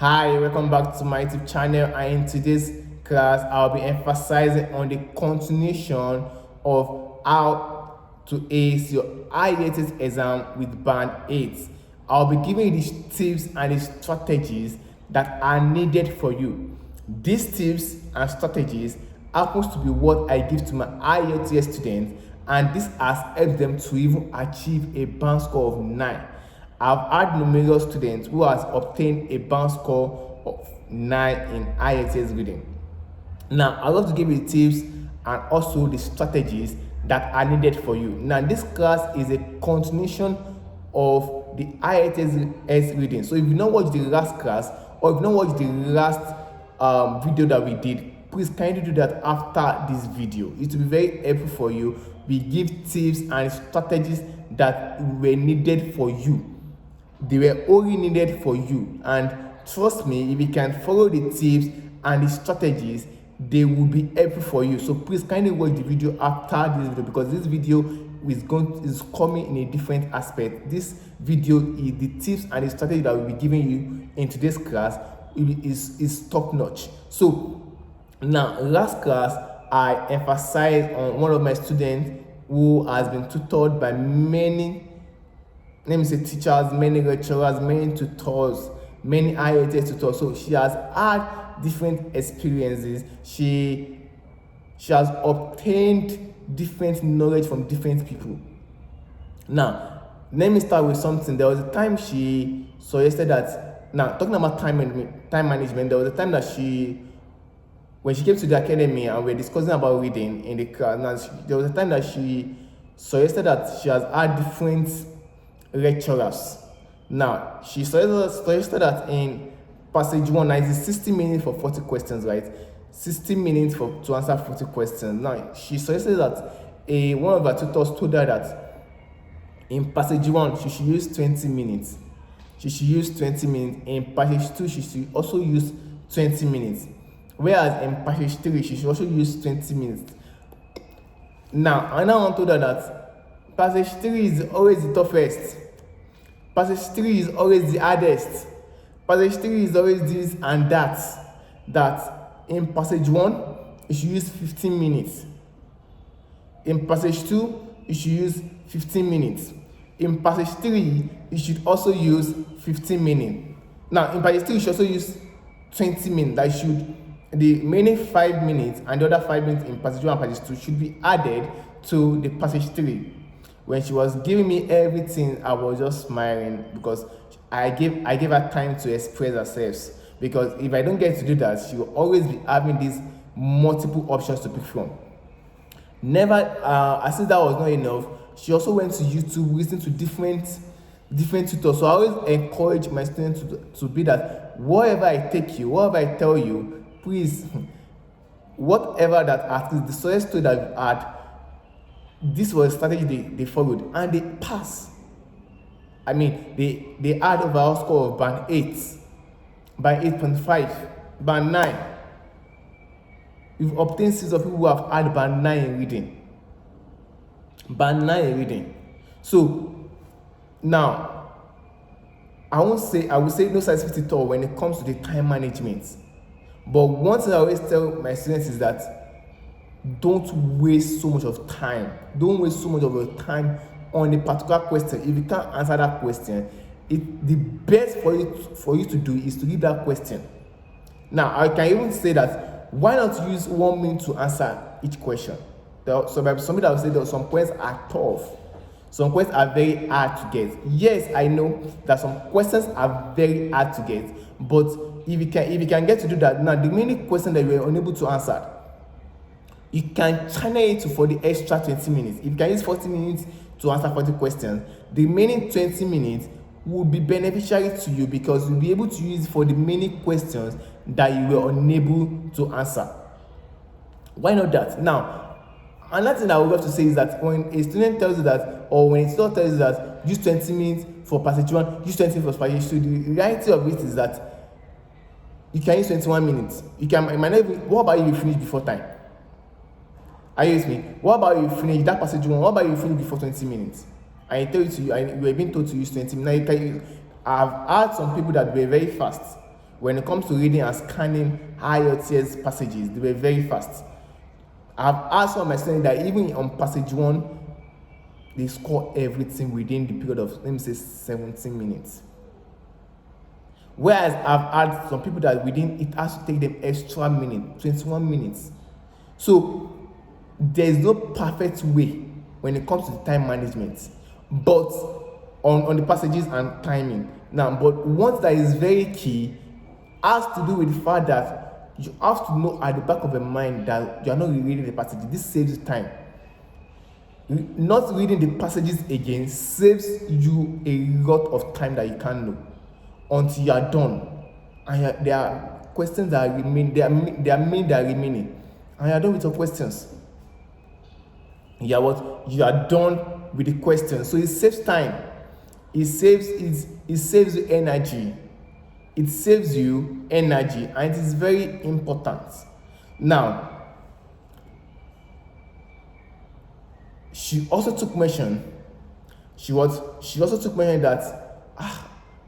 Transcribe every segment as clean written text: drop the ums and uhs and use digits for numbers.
Hi, welcome back to my YouTube channel, and in today's class I'll be emphasizing on the continuation of how to ace your IELTS exam with band 8. I'll be giving you the tips and the strategies that are needed for you. These tips and strategies happens to be what I give to my IELTS students, and this has helped them to even achieve a band score of 9. I've had numerous students who has obtained a band score of 9 in IELTS reading. Now, I love to give you the tips and also the strategies that are needed for you. Now, this class is a continuation of the IELTS reading. So if you not watched the last class, or if you not watched the last video that we did, please kindly do that after this video. It will be very helpful for you. We give tips and strategies that were needed for you. They were only needed for you, and trust me, if you can follow the tips and the strategies, they will be helpful for you. So please kindly watch the video after this video, because this video is coming in a different aspect. This video is the tips and the strategy that we'll be giving you in today's class is top notch. So now, last class I emphasized on one of my students who has been tutored by many, let me say, teachers, many lecturers, many tutors, many IELTS tutors. So she has had different experiences. She has obtained different knowledge from different people. Now, let me start with something. There was a time she suggested that, now talking about time management, there was a time that when she came to the academy and we were discussing about reading in the class, now there was a time that she suggested that she has had different lecturers. Now, she suggested that in passage 1, now it's 60 minutes for 40 questions, right? 60 minutes to answer 40 questions. Now, she suggested that one of her tutors told her that in passage 1, she should use 20 minutes. She should use 20 minutes. In passage 2, she should also use 20 minutes. Whereas in passage 3, she should also use 20 minutes. Now, another one told her that passage 3 is always the toughest. Passage 3 is always the hardest. Passage 3 is always this and that. That in passage 1, you should use 15 minutes. In passage 2, you should use 15 minutes. In passage 3, you should also use 15 minutes. Now, in passage 3, you should also use 20 minutes. The remaining 5 minutes and the other 5 minutes in passage 1 and passage 2 should be added to the passage 3. When she was giving me everything, I was just smiling, because I gave her time to express herself. Because if I don't get to do that, she will always be having these multiple options to pick from. Never, as if that was not enough, she also went to YouTube, listening to different tutors. So I always encourage my students to be that wherever I take you, whatever I tell you, please, whatever that artist, the success story that you had, this was a strategy they followed, and they passed. I mean, they had overall score of band 8, band 8.5, band 9. We've obtained series of people who have had band 9 in reading. Band 9 in reading. So now, I would say no scientific at all when it comes to the time management. But one thing I always tell my students is that don't waste so much of time. Don't waste so much of your time on a particular question. If you can't answer that question, the best for you to do is to leave that question. Now, I can even say that why not use 1 minute to answer each question? So somebody that will say that some questions are tough. Some questions are very hard to get. Yes, I know that some questions are very hard to get, but if you can get to do that, now the many questions that you are unable to answer, you can channel it for the extra 20 minutes. If you can use 40 minutes to answer 40 questions, the remaining 20 minutes will be beneficial to you, because you'll be able to use it for the many questions that you were unable to answer. Why not that? Now, another thing I would love to say is that when a student tells you that, or when a student tells you that use 20 minutes for passage 1, use 20 minutes for passage 2, the reality of it is that you can use 21 minutes. It might not even, what about if you finish before time? Are you with me? What about you finish that passage 1? What about you finish before 20 minutes? I tell you you were being told to use 20 minutes. Now I've had some people that were very fast. when it comes to reading and scanning IELTS passages, they were very fast. I've asked some of my students that even on passage 1, they score everything within the period of, let me say, 17 minutes. Whereas I've had some people that within, it has to take them extra minute, 21 minutes. So there's no perfect way when it comes to time management, but on the passages and timing. Now, but one that is very key has to do with the fact that you have to know at the back of your mind that you are not reading the passage. This saves you time. Not reading the passages again saves you a lot of time that you can't know until you are done. And there are questions that remain, there are many that are remaining, and you are done with your questions. You are done with the questions. So it saves time. It saves you energy. It saves you energy, and it is very important. Now, she also took mention. She also took mention that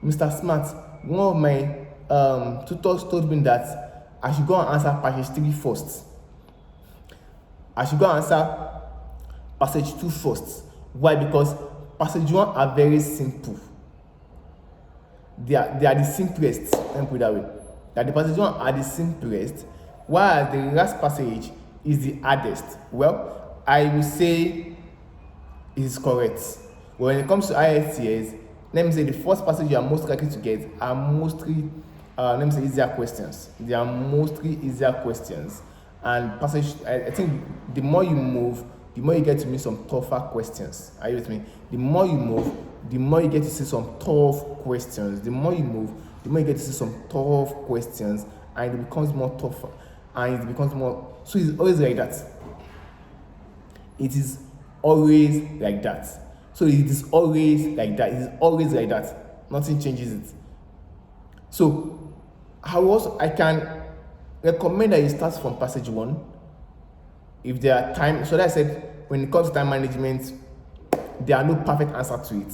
Mr. Smart, one of my tutors told me that I should go and answer passage 3 first. I should go and answer passage 2 first. Why? Because passage 1 are very simple. They are the simplest. Let me put it that way. That the passage 1 are the simplest, while the last passage is the hardest. Well, I will say it is correct. When it comes to IELTS, let me say the first passage you are most likely to get are mostly easier questions. They are mostly easier questions. And passage, I think the more you move, the more you get to meet some tougher questions. Are you with me? The more you move, the more you get to see some tough questions. The more you move, the more you get to see some tough questions, and it becomes more tougher. And it becomes more, so it's always like that. It is always like that. So it is always like that. It is always like that. Nothing changes it. So I can recommend that you start from passage 1. If there are time, so that I said, when it comes to time management, there are no perfect answer to it.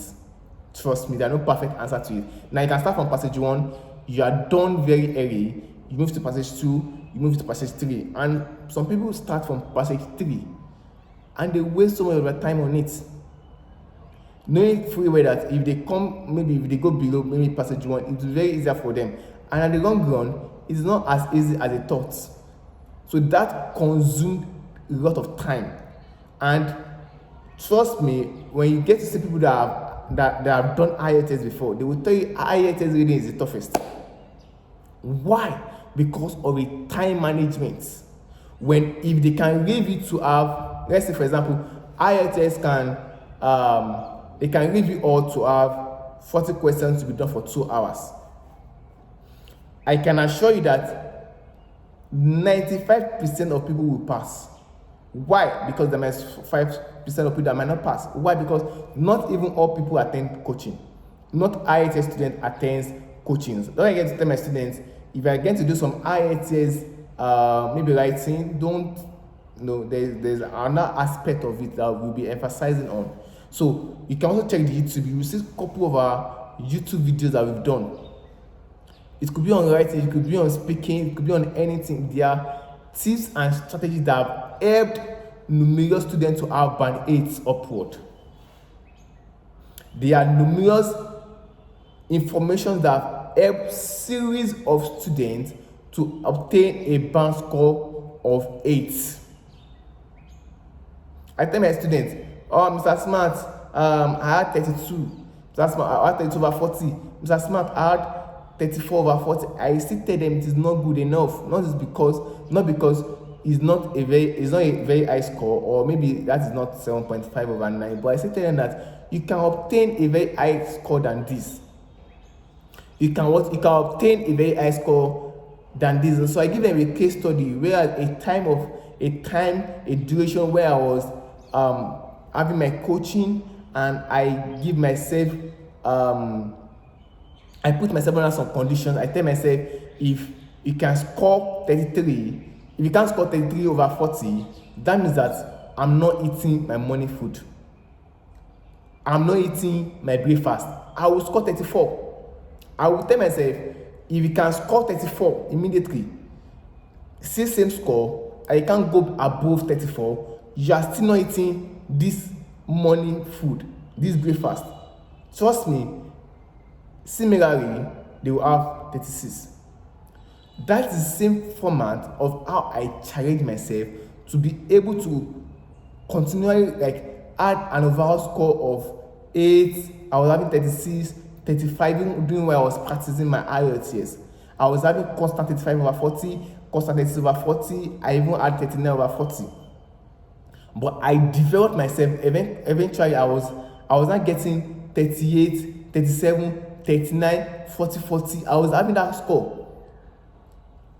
Trust me, there are no perfect answer to it. Now you can start from passage 1, you are done very early, you move to passage 2, you move to passage 3. And some people start from passage 3 and they waste so much of their time on it. Knowing fully well that if they go below maybe passage 1, it's very easier for them. And at the long run, it's not as easy as they thought. So that consumed a lot of time. And trust me, when you get to see people that have done IELTS before, they will tell you IELTS reading is the toughest. Why? Because of a time management. If they can leave you to have, let's say for example, IELTS they can leave you all to have 40 questions to be done for 2 hours. I can assure you that 95% of people will pass. Why? Because there might be 5% of people that might not pass. Why? Because not even all people attend coaching. Not IELTS student attends coaching. Don't I get to tell my students, if I get to do some IELTS, maybe writing, there's another aspect of it that we'll be emphasizing on. So you can also check the YouTube. You will see a couple of our YouTube videos that we've done. It could be on writing, it could be on speaking, it could be on anything. There are tips and strategies that have helped numerous students to have band 8 upward. There are numerous information that have helped series of students to obtain a band score of 8. I tell my students, Mr. Smart, I had 32. Mr. Smart, I had 32 over 40. Mr. Smart, I had 34 over 40. I still tell them it is not good enough. Not because it's not a very high score, or maybe that is not 7.5 over 9. But I still tell them that you can obtain a very high score than this. You can obtain a very high score than this. And so I give them a case study where a duration where I was having my coaching, and I give myself I put myself under some conditions. I tell myself, if you can score 33, if you can't score 33 over 40, that means that I'm not eating my morning food. I'm not eating my breakfast. I will score 34. I will tell myself, If you can score 34 immediately, still same score, and you can't go above 34, you are still not eating this morning food, this breakfast. Trust me, similarly, they will have 36. That is the same format of how I challenge myself to be able to continually like add an overall score of 8. I was having 36, 35 even during when I was practicing my IELTS. I was having constant 35 over 40, constant 36 over 40. I even had 39 over 40. But I developed myself. Eventually, I was not getting 38, 37, 39, 40, 40. I was having that score.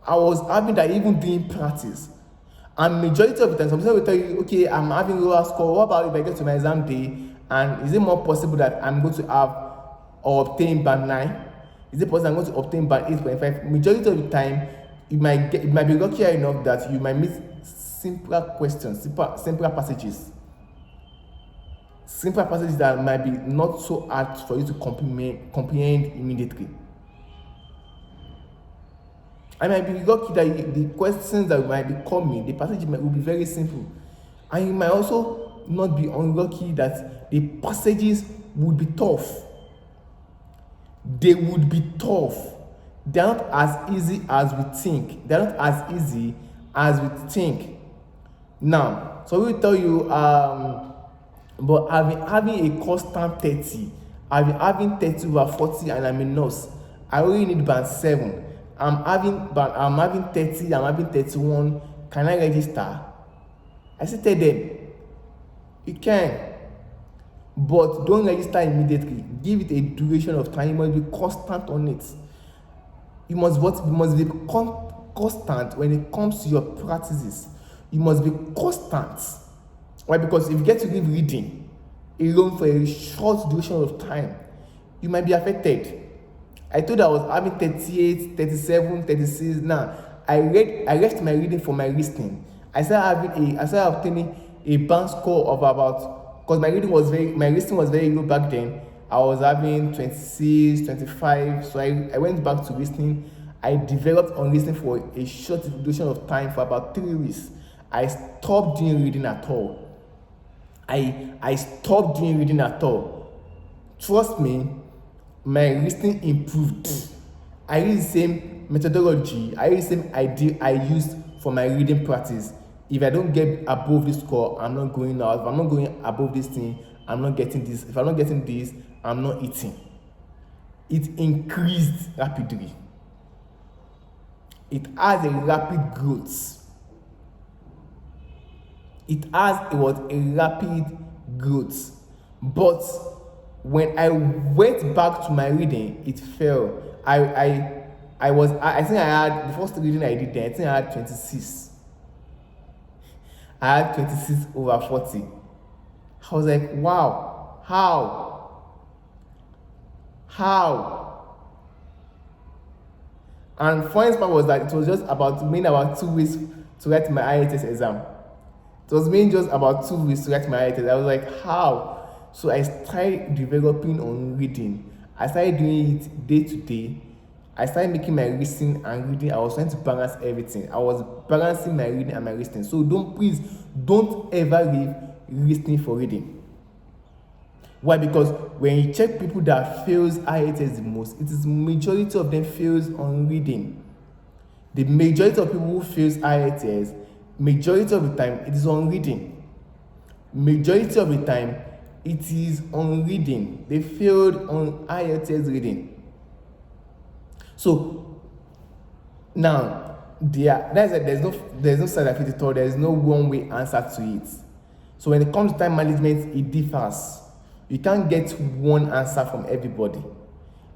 I was having that even doing practice. And majority of the time, some people will tell you, okay, I'm having lower score. What about if I get to my exam day? And is it more possible that I'm going to have or obtain band 9? Is it possible I'm going to obtain band 8.5? Majority of the time, it might be lucky enough that you might miss simpler questions, simpler passages. Simpler passages that might be not so hard for you to comprehend immediately. I might be lucky that the questions that might be coming, the passage will be very simple. And you might also not be unlucky that the passages would be tough. They would be tough. They're not as easy as we think. They're not as easy as we think. Now, so we will tell you, but I've been having a constant 30. I've been having 30 over 40 and I'm a nurse. I only need band 7. I'm having 30, I'm having 31. Can I register? I still tell them, you can. But don't register immediately. Give it a duration of time. You must be constant on it. You must be constant when it comes to your practices. You must be constant. Why? Because if you get to leave reading alone for a short duration of time, you might be affected. I told you I was having 38, 37, 36. Now, I left my reading for my listening. I started obtaining a band score of about, because my listening was very low back then. I was having 26, 25. So I went back to listening. I developed on listening for a short duration of time for about 3 weeks. I stopped doing reading at all. I stopped doing reading at all. Trust me, my listening improved. I use the same methodology, I use the same idea I used for my reading practice. If I don't get above this score, I'm not going out. If I'm not going above this thing, I'm not getting this. If I'm not getting this, I'm not eating. It increased rapidly. It has a rapid growth. It was a rapid growth. But when I went back to my reading, it fell. I think I had, the first reading I did then, I think I had 26. I had 26 over 40. I was like, wow, how? And funny part was that it was just about 2 weeks to write my IELTS exam. It was just about 2 weeks to write my IELTS. I was like, how? So I started developing on reading. I started doing it day to day. I started making my listening and reading. I was trying to balance everything. I was balancing my reading and my listening. So please don't ever leave listening for reading. Why? Because when you check people that fails IELTS the most, it is majority of them fails on reading. The majority of people who fails IELTS, majority of the time, it is on reading. Majority of the time, it is on reading. They failed on IELTS reading. So now there's no scientific thought. There's no one way answer to it. So when it comes to time management, it differs. You can't get one answer from everybody.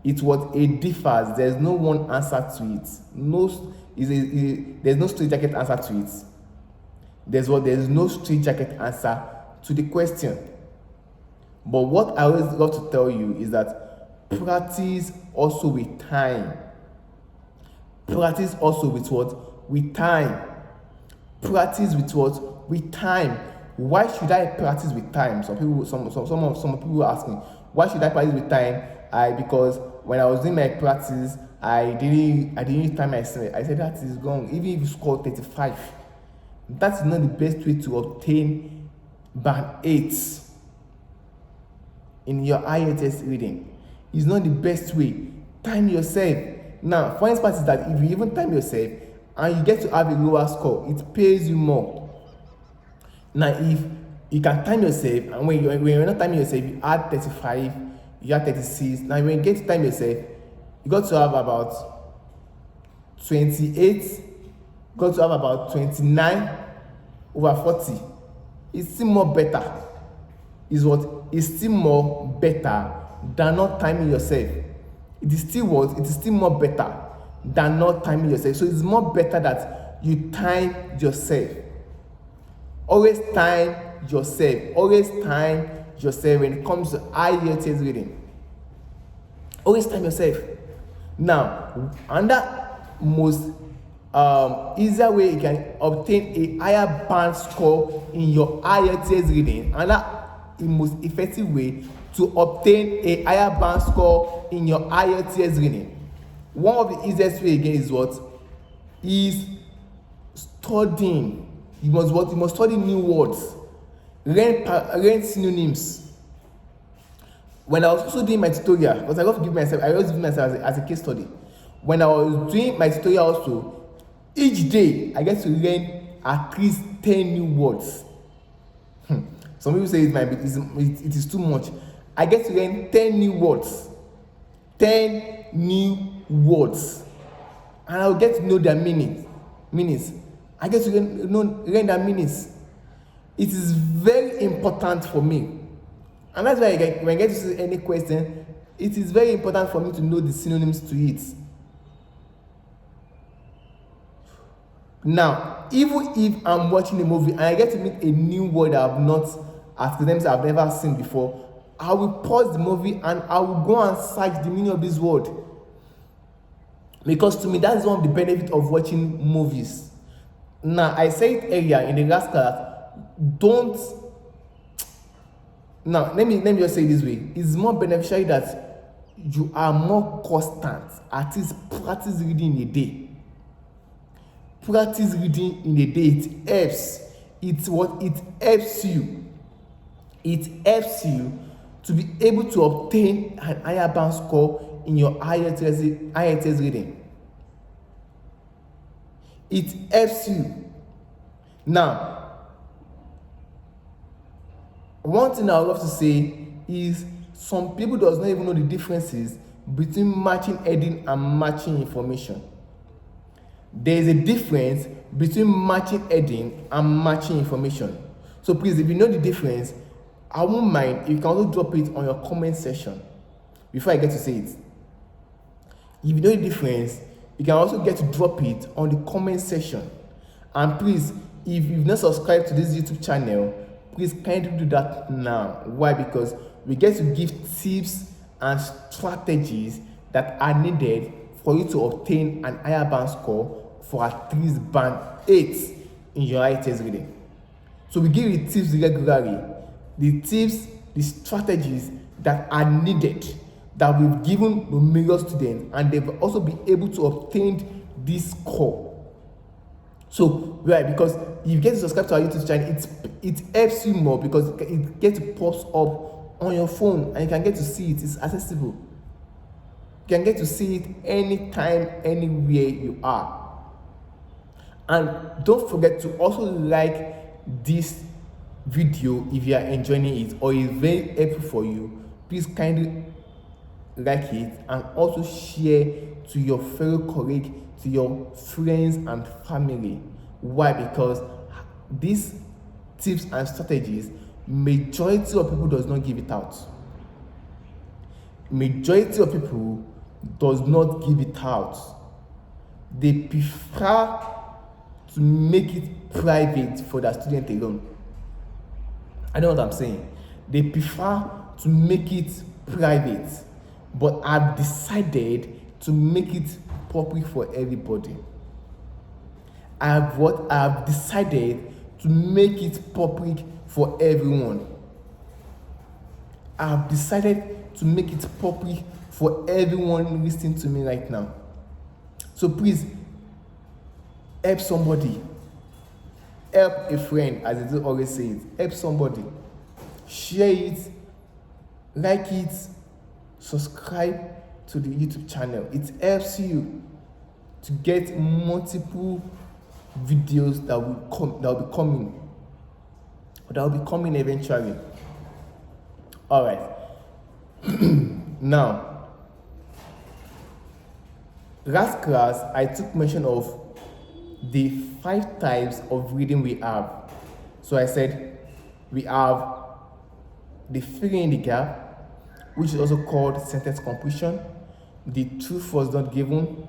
It differs. There's no one answer to it. There's no straightjacket answer to it. There's no straightjacket answer to the question. But what I always love to tell you is that practice also with time. Practice also with what? With time. Practice with what? With time. Why should I practice with time? Some people ask me, why should I practice with time? Because when I was doing my practice, I didn't time myself. I said that is wrong. Even if you score 35, that's not the best way to obtain band 8 in your IELTS reading. It's not the best way. Time yourself. Now, funny part is that if you even time yourself and you get to have a lower score, it pays you more. Now, if you can time yourself, and when you're not timing yourself, you add 35, you add 36. Now, when you get to time yourself, you got to have about 28, you got to have about 29 over 40. It's still more better. It's still more better than not timing yourself. It is still what? It is still more better than not timing yourself. So it's more better that you time yourself. Always time yourself. Always time yourself when it comes to IELTS reading. Always time yourself. Now, another most easier way you can obtain a higher band score in your IELTS reading, and that the most effective way to obtain a higher band score in your IELTS reading. One of the easiest way again is what? Is studying. You must study new words. Learn synonyms. When I was also doing my tutorial, because I always give myself as a case study. When I was doing my tutorial also, each day I get to learn at least 10 new words. Some people say it is too much. I get to learn 10 new words. 10 new words. And I'll get to know their meanings. I get to learn their meanings. It is very important for me. And that's why when I get to see any question, it is very important for me to know the synonyms to it. Now, even if I'm watching a movie and I get to meet a new word I've never seen before, I will pause the movie and I will go and search the meaning of this word. Because to me, that is one of the benefits of watching movies. Now, I said earlier in the last class, now let me just say it this way. It's more beneficial that you are more constant. At least practice reading in a day. Practice reading in a day. It helps. It helps you. It helps you to be able to obtain an higher band score in your IELTS reading. It helps you. Now, one thing I would love to say is some people does not even know the differences between matching heading and matching information. There is a difference between matching heading and matching information. So please, if you know the difference, I won't mind if you can also drop it on your comment section before I get to say it. If you know the difference, you can also get to drop it on the comment section. And please, if you've not subscribed to this YouTube channel, please kindly do that now. Why? Because we get to give tips and strategies that are needed for you to obtain an higher band score for at least band 8 in your IELTS reading. So we give you tips regularly, the tips, the strategies that are needed, that we've given numerous students, and they've also been able to obtain this score. So, right, because if you get to subscribe to our YouTube channel, it helps you more because it gets to pop up on your phone and you can get to see it. It's accessible. You can get to see it anytime, anywhere you are. And don't forget to also like this video if you are enjoying it or it's very helpful for you. Please kindly like it and also share to your fellow colleague, to your friends and family. Why? Because these tips and strategies, majority of people does not give it out. Majority of people does not give it out. They prefer to make it private for their student alone. I know what I'm saying. They prefer to make it private, but I've decided to make it public for everybody. I've decided to make it public for everyone. I've decided to make it public for everyone listening to me right now. So please help somebody, help a friend, as they do always say it. Help somebody, share it, like it, subscribe to the YouTube channel. It helps you to get multiple videos that will be coming eventually. All right. Now, last class I took mention of the 5 types of reading we have. So I said we have the filling in the gap, which is also called sentence completion, the true false not given,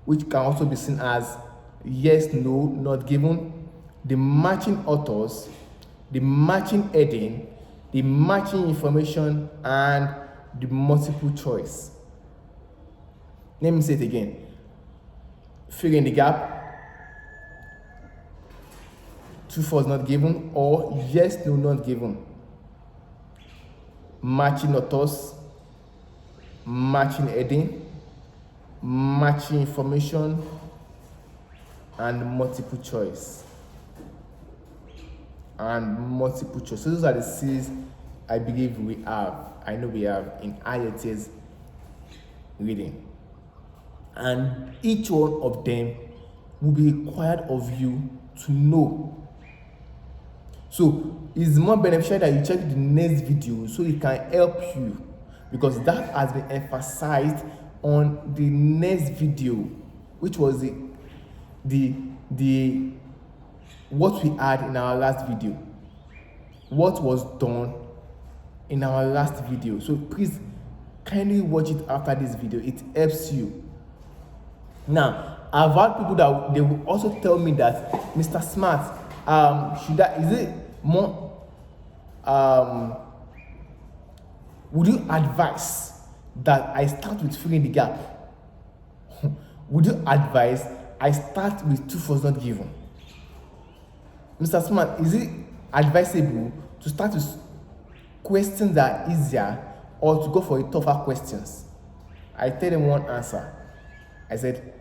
which can also be seen as yes no not given, the matching authors, the matching heading, the matching information, and the multiple choice. Let me say it again. Fill in the gap, true false not given, or yes no not given. Matching authors, matching heading, matching information, and multiple choice. So those are the C's I believe we have. I know we have in IELTS reading. And each one of them will be required of you to know. So it's more beneficial that you check the next video so it can help you, because that has been emphasized on the next video, which was the what we had in our last video, what was done in our last video. So please kindly watch it after this video. It helps you. Now, I've had people that they will also tell me that, Mr. Smart, is it more would you advise that I start with filling the gap? Would you advise I start with true false not given? Mr. Smart, is it advisable to start with questions that are easier or to go for the tougher questions? I tell them one answer. I said,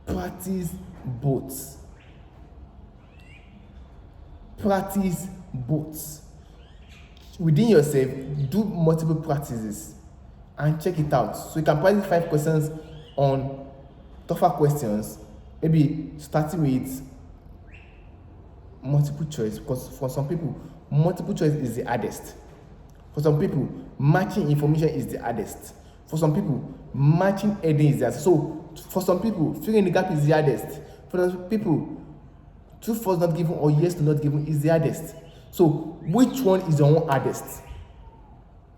practice both. Practice both. Within yourself, do multiple practices and check it out. So you can practice 5 questions on tougher questions, maybe starting with multiple choice, because for some people, multiple choice is the hardest. For some people, matching information is the hardest. For some people, matching heading is the hardest. So for some people, filling the gap is the hardest. For some people, true false not given or yes not given is the hardest. So which one is your own hardest?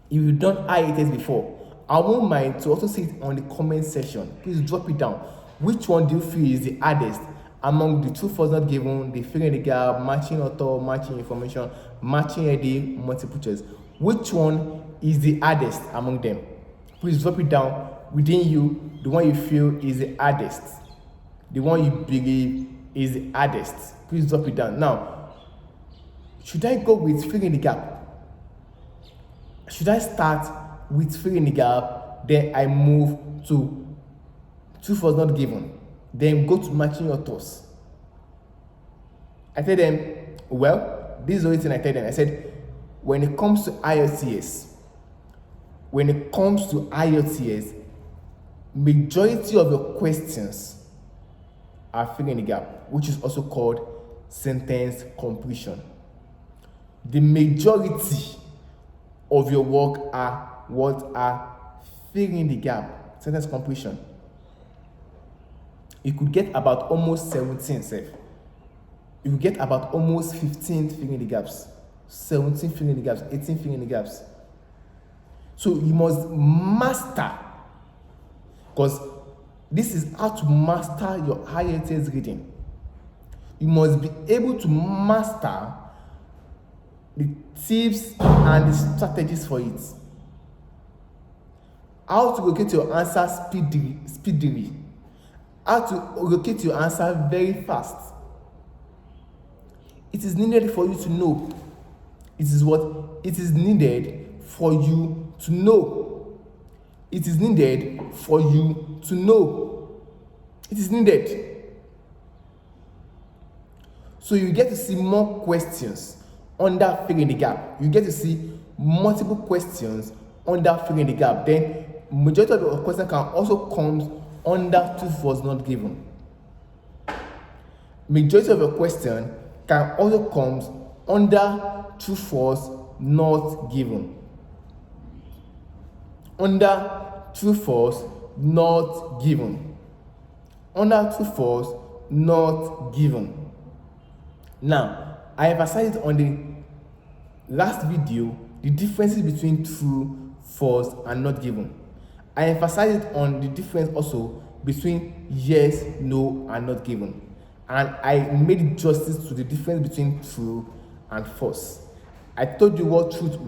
If you've done IELTS before, I won't mind to also see it on the comment section. Please drop it down. Which one do you feel is the hardest among the true false not given, the filling the gap, matching author, matching information, matching heading, multiple choice? Which one is the hardest among them? Please drop it down within you, the one you feel is the hardest, the one you believe is the hardest. Please drop it down. Now, should I go with filling the gap? Should I start with filling the gap, then I move to true false not given, then go to matching authors? I tell them, well, this is the only thing I tell them. I said, when it comes to IELTS, majority of your questions are filling the gap, which is also called sentence completion. The majority of your work are filling the gap, sentence completion. You could get about almost 17 self. You could get about almost 15 filling the gaps, 17 filling the gaps, 18 filling the gaps. So you must master, because this is how to master your IELTS reading. You must be able to master the tips and the strategies for it. How to locate your answer speedily. How to locate your answer very fast. It is needed for you to know. It is needed for you to know. It is needed for you to know. It is needed. So you get to see more questions under filling in the gap. You get to see multiple questions under filling in the gap. Then majority of the question can also come under true false not given. Majority of the question can also come under true false not given. Under true false not given. Under true false not given. Now, I emphasized on the last video the differences between true, false, and not given. I emphasized on the difference also between yes, no, and not given. And I made justice to the difference between true and false. I told you what truth